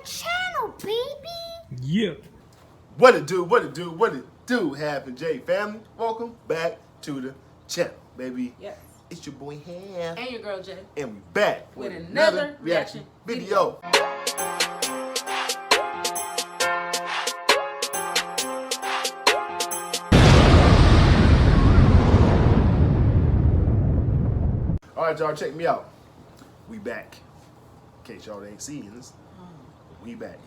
channel, baby. Yeah. What it do, Half and J family. Welcome back to the channel, baby. Yes. It's your boy Half. And your girl Jay. And we back with another reaction video. All right, y'all, check me out. We back. In case y'all ain't seen this, we back.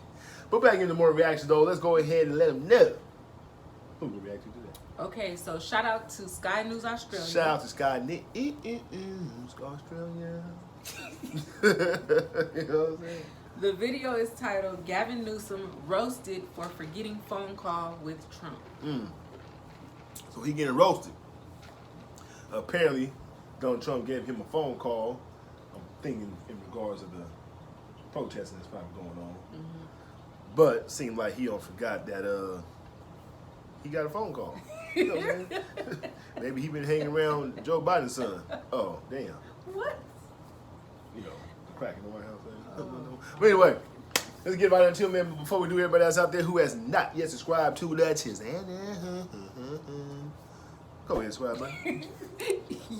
But back into more reactions, though. Let's go ahead and let them know who will react to today. Okay, so shout out to Sky News Australia. Shout out to Sky News Australia. You know what I'm saying? The video is titled Gavin Newsom Roasted for Forgetting Phone Call with Trump. So he getting roasted. Apparently, Donald Trump gave him a phone call. I'm thinking in regards to the protesting that's probably going on. But seemed like he forgot that he got a phone call. You know what I'm saying? Maybe he been hanging around Joe Biden's son. Oh, damn. What? You know, the crack in the White House thing. But anyway, let's get right into it, man. But before we do, everybody else out there who has not yet subscribed to the channel, go ahead and subscribe, button.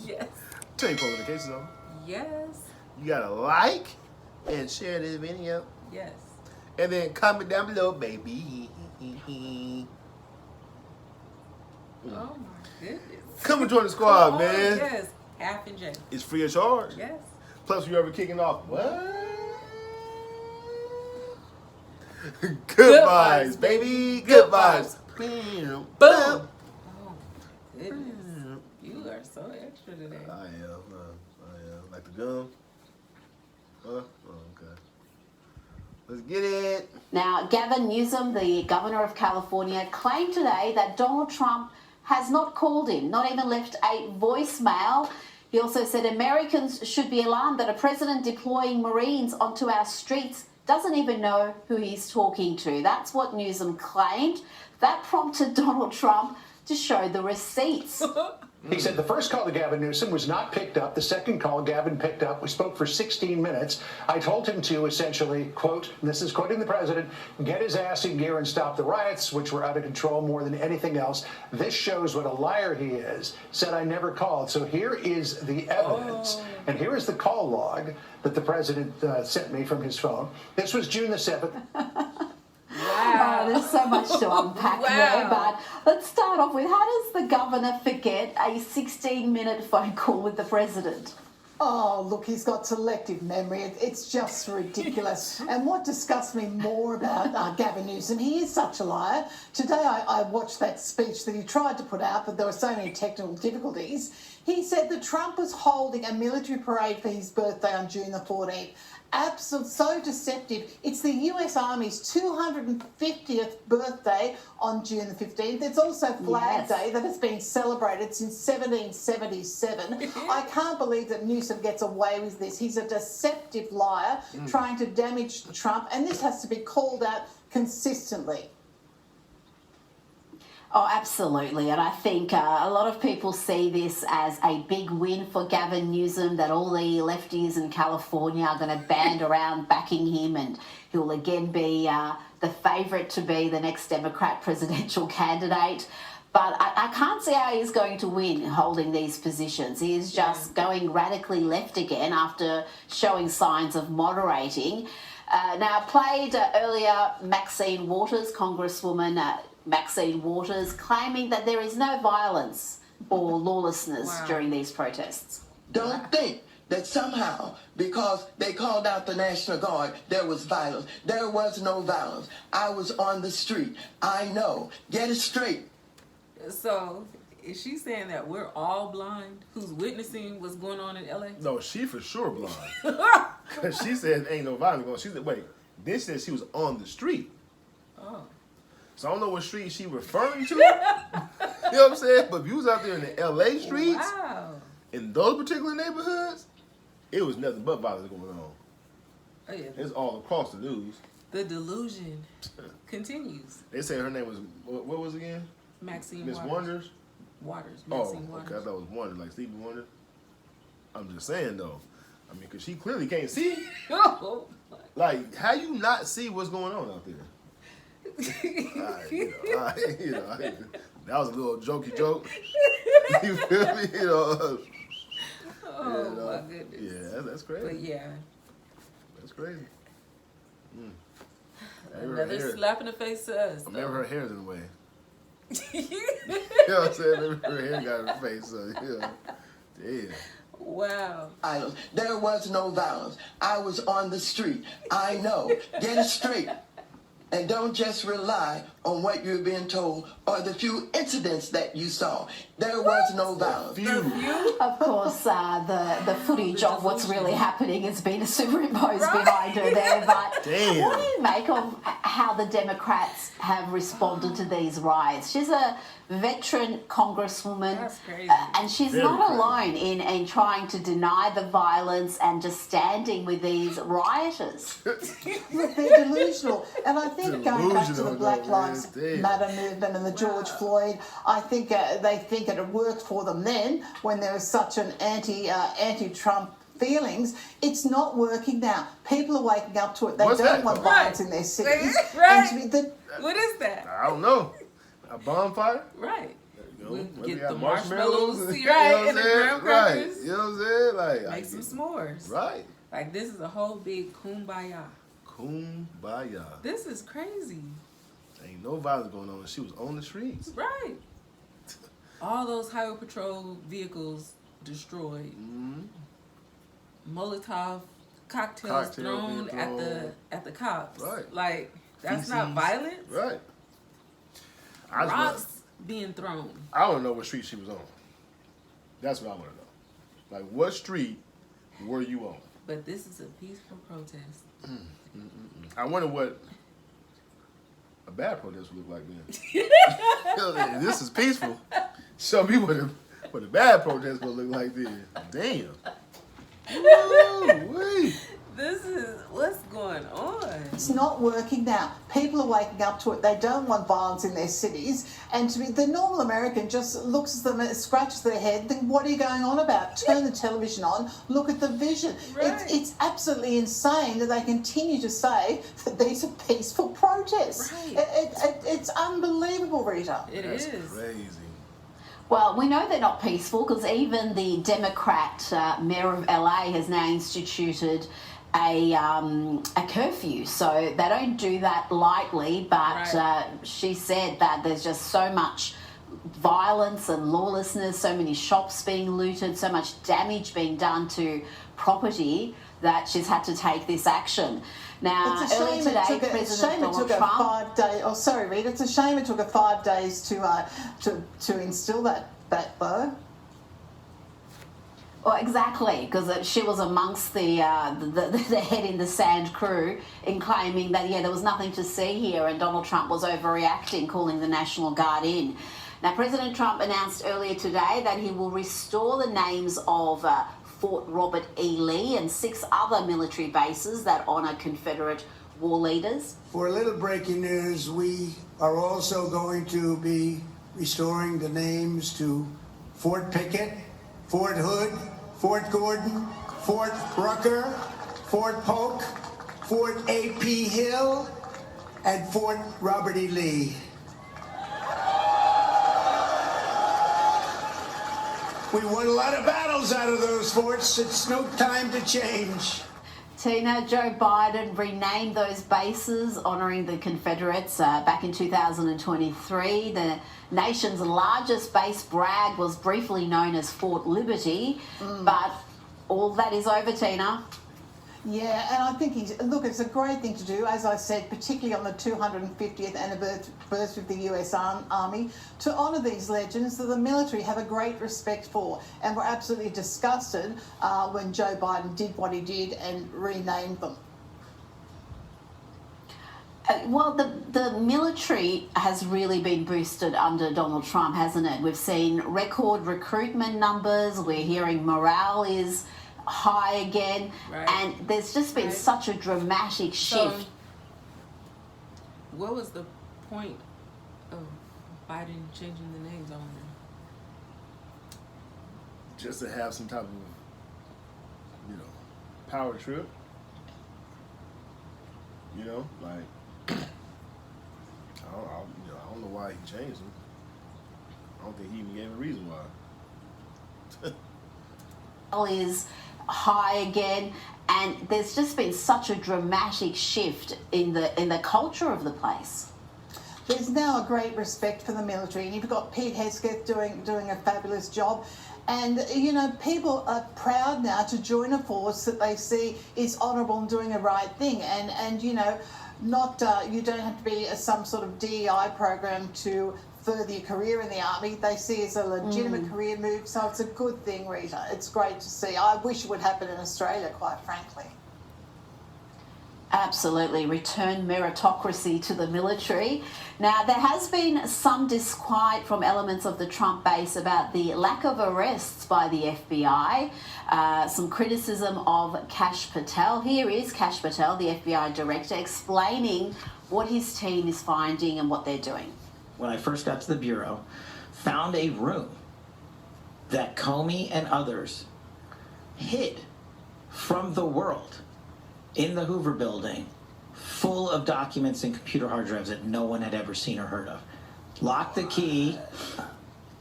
Yes. Turn your post notifications on. Yes. You gotta like and share this video. Yes. And then comment down below, baby. Oh my goodness. Come and join the squad, Oh, man. Yes. Half and J. It's free of charge. Yes. Plus, we ever kicking off. What? Good vibes, baby. Good vibes. Boom. Boom. Oh, goodness. You are so extra today. I am. Like the gum? Oh, okay. Let's get it. Now, Gavin Newsom, the governor of California, claimed today that Donald Trump has not called him, not even left a voicemail. He also said Americans should be alarmed that a president deploying Marines onto our streets doesn't even know who he's talking to. That's what Newsom claimed. That prompted Donald Trump to show the receipts. He said the first call to Gavin Newsom was not picked up. The second call Gavin picked up. We spoke for 16 minutes. I told him to essentially, quote, and this is quoting the president, get his ass in gear and stop the riots, which were out of control more than anything else. This shows what a liar he is. Said I never called. So here is the evidence. And here is the call log that the president sent me from his phone. This was June the 7th. Wow. Oh, there's so much to unpack there, but let's start off with, how does the governor forget a 16-minute phone call with the president? Oh, look, he's got selective memory. It's just ridiculous. And what disgusts me more about Gavin Newsom, he is such a liar. Today I watched that speech that he tried to put out, but there were so many technical difficulties. He said that Trump was holding a military parade for his birthday on June the 14th. Absolutely, so deceptive. It's the US Army's 250th birthday on June the 15th. It's also Flag Day that has been celebrated since 1777. I can't believe that Newsom gets away with this. He's a deceptive liar trying to damage Trump, and this has to be called out consistently. Oh, absolutely. And I think a lot of people see this as a big win for Gavin Newsom, that all the lefties in California are going to band around backing him, and he'll again be the favourite to be the next Democrat presidential candidate. But I can't see how he's going to win holding these positions. He is just going radically left again after showing signs of moderating. Now, I played earlier Maxine Waters, Congresswoman Maxine Waters, claiming that there is no violence or lawlessness during these protests. Don't think that somehow, because they called out the National Guard, there was violence. There was no violence. I was on the street. I know. Get it straight. So, is she saying that we're all blind who's witnessing what's going on in LA? No, she for sure blind. Because she said ain't no violence going on. She said, wait, this said she was on the street. Oh. So I don't know what street she referring to. You know what I'm saying? But if you was out there in the LA streets, in those particular neighborhoods, it was nothing but violence going on. Oh, yeah. It's all across the news. The delusion continues. They say her name was, what was it again? Maxine Miss Waters. Waters. Maxine Waters. Okay, I thought it was Wonder, like Stevie Wonder. I'm just saying though. I mean, because she clearly can't see. Oh, Like, how you not see what's going on out there? That was a little jokey joke. You feel me? my goodness. Yeah, that's crazy. But yeah, That's crazy. another slap in the face to us. Remember her hair's in the way. You know what I'm saying? Her hair got in her face, so damn. Wow. Violence. There was no violence. I was on the street. I know. Get it straight. And don't just rely on what you're being told or the few incidents that you saw. There was no violence. Of course, the footage of what's really happening has been superimposed behind her there. But Damn. what do you make of how the Democrats have responded to these riots? She's a veteran congresswoman. That's crazy. And she's Very not crazy. alone in trying to deny the violence and just standing with these rioters. Look, they're delusional. And I think going back to the Delusional, Black though, Lives man. Damn. Matter movement and the George Floyd, I think they think it worked for them then when there was such an anti-Trump feelings. It's not working now. People are waking up to it. They What's don't that? want Right. violence in their cities. Right. And to be What is that? I don't know. A bonfire? Right. You know, We maybe get got the marshmallows, you right, know what and the I'm saying? graham crackers. Right. You know what I'm saying? Like, Make some s'mores. Right. Like, this is a whole big kumbaya. Kumbaya. This is crazy. Ain't no violence going on. She was on the streets. Right. All those highway patrol vehicles destroyed. Mm-hmm. Molotov cocktails Cocktail thrown being at thrown. the cops. Right. Like, that's not Feces. violence. Right. I just Rocks want, being thrown. I want to know what street she was on. That's what I want to know. Like, what street were you on? But this is a peaceful protest. I wonder what a bad protest would look like then. This is peaceful. Show me what a bad protest would look like then. Damn. Woo-wee. This is what's going on. It's not working now. People are waking up to it. They don't want violence in their cities. And to be, the normal American just looks at them and scratches their head, think, what are you going on about? Turn the television on, look at the vision. Right. It's absolutely insane that they continue to say that these are peaceful protests. Right. It's unbelievable, Rita. It That's is. crazy. Well, we know they're not peaceful because even the Democrat mayor of LA has now instituted a curfew. So they don't do that lightly, but Right. she said that there's just so much violence and lawlessness, so many shops being looted, so much damage being done to property that she's had to take this action. Now, It's a earlier shame today, it took President Donald a Trump... 5 day. Oh, sorry, Rita. It's a shame it took her 5 days to instill that though. Well, exactly, because she was amongst the head in the sand crew in claiming that, there was nothing to see here and Donald Trump was overreacting, calling the National Guard in. Now, President Trump announced earlier today that he will restore the names of Fort Robert E. Lee and 6 other military bases that honour Confederate war leaders. For a little breaking news, we are also going to be restoring the names to Fort Pickett, Fort Hood, Fort Gordon, Fort Rucker, Fort Polk, Fort A.P. Hill, and Fort Robert E. Lee. We won a lot of battles out of those forts. It's no time to change. Tina, Joe Biden renamed those bases honouring the Confederates back in 2023. The nation's largest base, Bragg, was briefly known as Fort Liberty, but all that is over, Tina. Yeah, and I think it's a great thing to do, as I said, particularly on the 250th anniversary of the US Army, to honour these legends that the military have a great respect for. And we're absolutely disgusted when Joe Biden did what he did and renamed them. Well, the military has really been boosted under Donald Trump, hasn't it? We've seen record recruitment numbers. We're hearing morale is high again, Right. and there's just been such a dramatic shift. So, what was the point of Biden changing the names on them? Just to have some type of, power trip. You know, like I don't know why he changed him. I don't think he even gave a reason why. Is high again, and there's just been such a dramatic shift in the culture of the place. There's now a great respect for the military, and you've got Pete Hesketh doing a fabulous job. And, you know, people are proud now to join a force that they see is honourable and doing the right thing. And you know, not you don't have to be some sort of DEI program to further your career in the army. They see it as a legitimate career move, so it's a good thing, Rita. It's great to see. I wish it would happen in Australia, quite frankly. Absolutely, return meritocracy to the military. Now, there has been some disquiet from elements of the Trump base about the lack of arrests by the FBI, some criticism of Kash Patel. Here is Kash Patel, the FBI director, explaining what his team is finding and what they're doing. When I first got to the Bureau, found a room that Comey and others hid from the world in the Hoover Building, full of documents and computer hard drives that no one had ever seen or heard of. Locked the key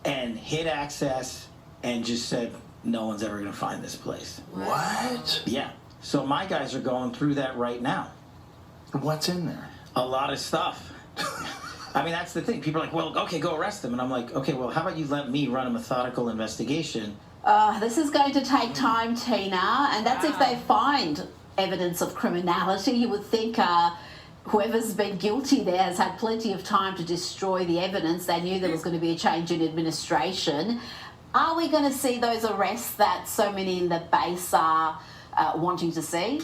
and hid access and just said, no one's ever going to find this place. What? Yeah. So my guys are going through that right now. What's in there? A lot of stuff. I mean, that's the thing. People are like, well, okay, go arrest them. And I'm like, okay, well, how about you let me run a methodical investigation? This is going to take time, Tina, and that's if they find evidence of criminality. You would think whoever's been guilty there has had plenty of time to destroy the evidence. They knew there was going to be a change in administration. Are we going to see those arrests that so many in the base are wanting to see?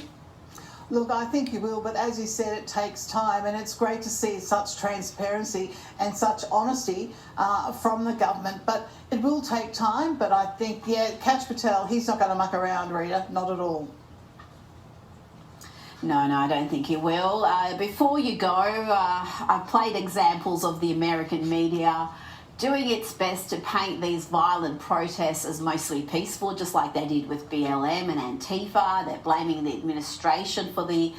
Look, I think you will, but as you said, it takes time, and it's great to see such transparency and such honesty from the government. But it will take time, but I think, yeah, Kash Patel, he's not going to muck around, Rita, not at all. No, I don't think he will. Before you go, I've played examples of the American media doing its best to paint these violent protests as mostly peaceful, just like they did with BLM and Antifa. They're blaming the administration for the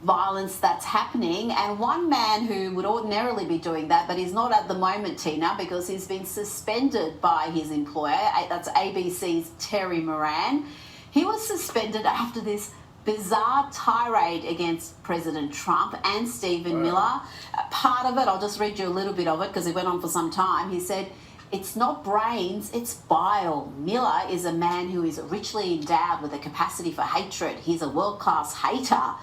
violence that's happening. And one man who would ordinarily be doing that, but he's not at the moment, Tina, because he's been suspended by his employer. That's ABC's Terry Moran. He was suspended after this bizarre tirade against President Trump and Stephen Miller. Part of it, I'll just read you a little bit of it because it went on for some time. He said, "It's not brains, it's bile. Miller is a man who is richly endowed with a capacity for hatred. He's a world-class hater."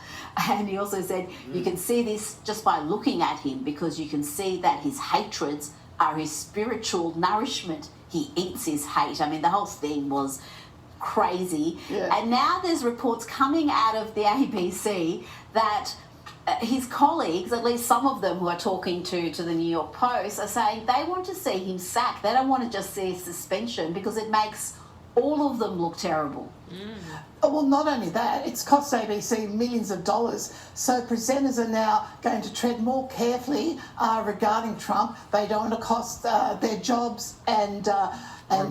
And he also said, you can see this just by looking at him because you can see that his hatreds are his spiritual nourishment. He eats his hate. I mean, the whole thing was crazy. Yeah. And now there's reports coming out of the ABC that his colleagues, at least some of them who are talking to the New York Post, are saying they want to see him sacked. They don't want to just see a suspension because it makes all of them look terrible. Oh, well, not only that, it's cost ABC millions of dollars. So presenters are now going to tread more carefully regarding Trump. They don't want to cost their jobs and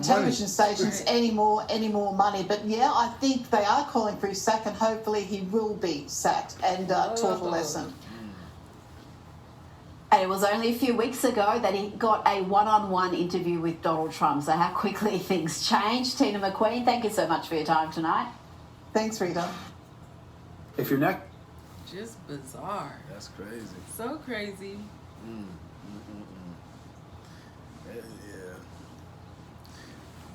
television stations any more money. But yeah, I think they are calling for his sack, and hopefully he will be sacked and taught a lesson. And it was only a few weeks ago that he got a one-on-one interview with Donald Trump. So how quickly things change. Tina McQueen, thank you so much for your time tonight. Thanks, Rita. If your neck... Just bizarre. That's crazy. So crazy. Yeah.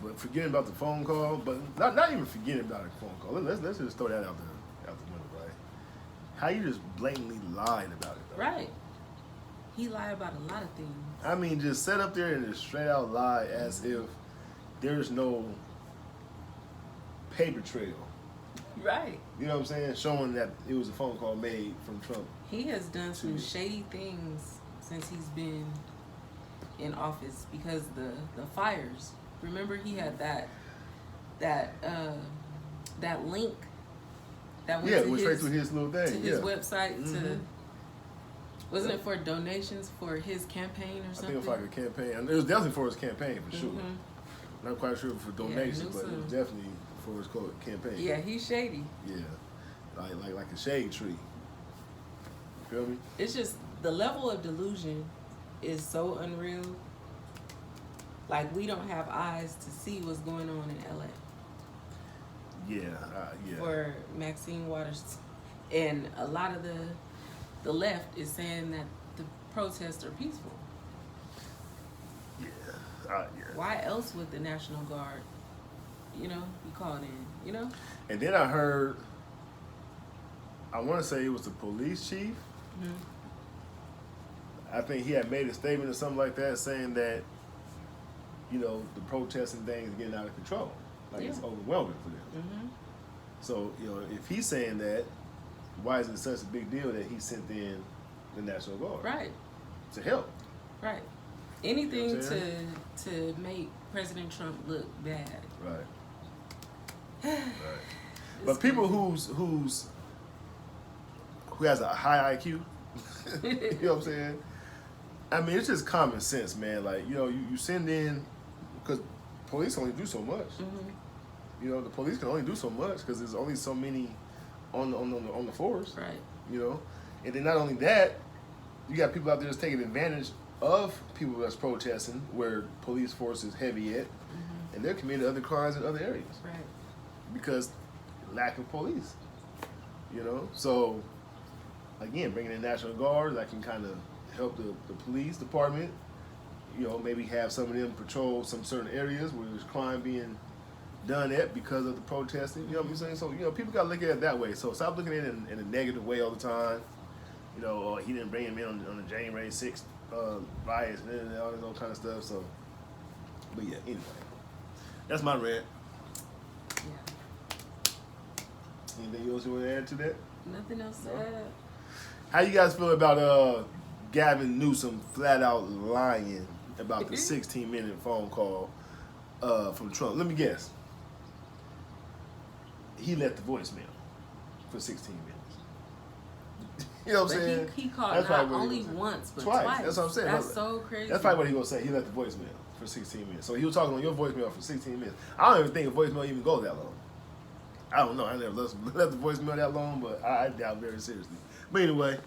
But forgetting about the phone call, but not even forgetting about the phone call. Let's just throw that out the window, right? How you just blatantly lied about it, though. Right. He lied about a lot of things. I mean, just sit up there and just straight out lie as if there's no paper trail. Right. You know what I'm saying? Showing that it was a phone call made from Trump. He has done some shady things since he's been in office because the fires. Remember, he had that link that went went straight to his little thing. To his website to. Wasn't it for donations for his campaign or something? I think it was like a campaign. It was definitely for his campaign, for sure. Not quite sure for donations, but it was definitely for his campaign. Yeah, he's shady. Yeah, like a shade tree. You feel me? It's just the level of delusion is so unreal. Like, we don't have eyes to see what's going on in LA. Yeah. For Maxine Waters, and a lot of the left is saying that the protests are peaceful. Yeah. Why else would the National Guard, be called in? And then I heard, I want to say it was the police chief. Mm-hmm. I think he had made a statement or something like that saying that, the protesting thing is getting out of control. Like, it's overwhelming for them. Mm-hmm. So, if he's saying that, why is it such a big deal that he sent in the National Guard? Right. To help. Right. Anything You know what I'm to make President Trump look bad. Right. But people who has a high IQ, you know what I'm saying? I mean, it's just common sense, man. Like, you send in, because police only do so much. Mm-hmm. The police can only do so much because there's only so many on the force. Right. And then not only that, you got people out there that's taking advantage of people that's protesting where police force is heavy at, and they're committing other crimes in other areas. Right. Because lack of police. So again, bringing in National Guard that can kind of help the police department. Maybe have some of them patrol some certain areas where there's crime being done at because of the protesting. You know what I'm saying? So people gotta look at it that way. So stop looking at it in a negative way all the time. He didn't bring him in on the January 6th riots and all this kind of stuff. So, but yeah, anyway, that's my rant. Yeah. Anything else you want to add to that? Nothing else to add. How you guys feel about Gavin Newsom flat out lying about the 16-minute phone call from Trump? Let me guess. He left the voicemail for 16 minutes. You know what I'm saying? He called That's not probably what he only was saying. once, but Twice. twice. That's what I'm saying. That's so crazy. That's probably what he gonna say. He left the voicemail for 16 minutes. So he was talking on your voicemail for 16 minutes. I don't even think a voicemail even goes that long. I don't know. I never left the voicemail that long, but I doubt very seriously. But anyway,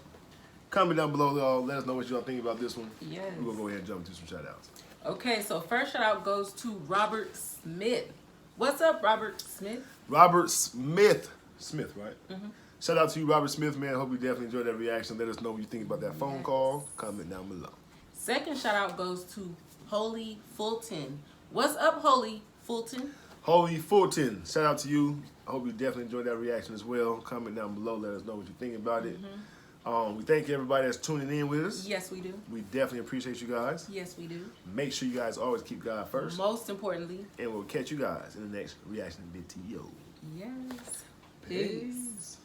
comment down below, y'all. Let us know what y'all think about this one. Yes. We're going to go ahead and jump into some shout-outs. Okay, so first shout-out goes to Robert Smith. What's up, Robert Smith? Robert Smith. Smith, right? Mm-hmm. Shout out to you, Robert Smith, man. Hope you definitely enjoyed that reaction. Let us know what you think about that phone call. Comment down below. Second shout-out goes to Holy Fulton. What's up, Holy Fulton? Holy Fulton. Shout out to you. I hope you definitely enjoyed that reaction as well. Comment down below. Let us know what you think about it. We thank everybody that's tuning in with us. Yes, we do. We definitely appreciate you guys. Yes, we do. Make sure you guys always keep God first. Most importantly. And we'll catch you guys in the next reaction video. Yes. Peace.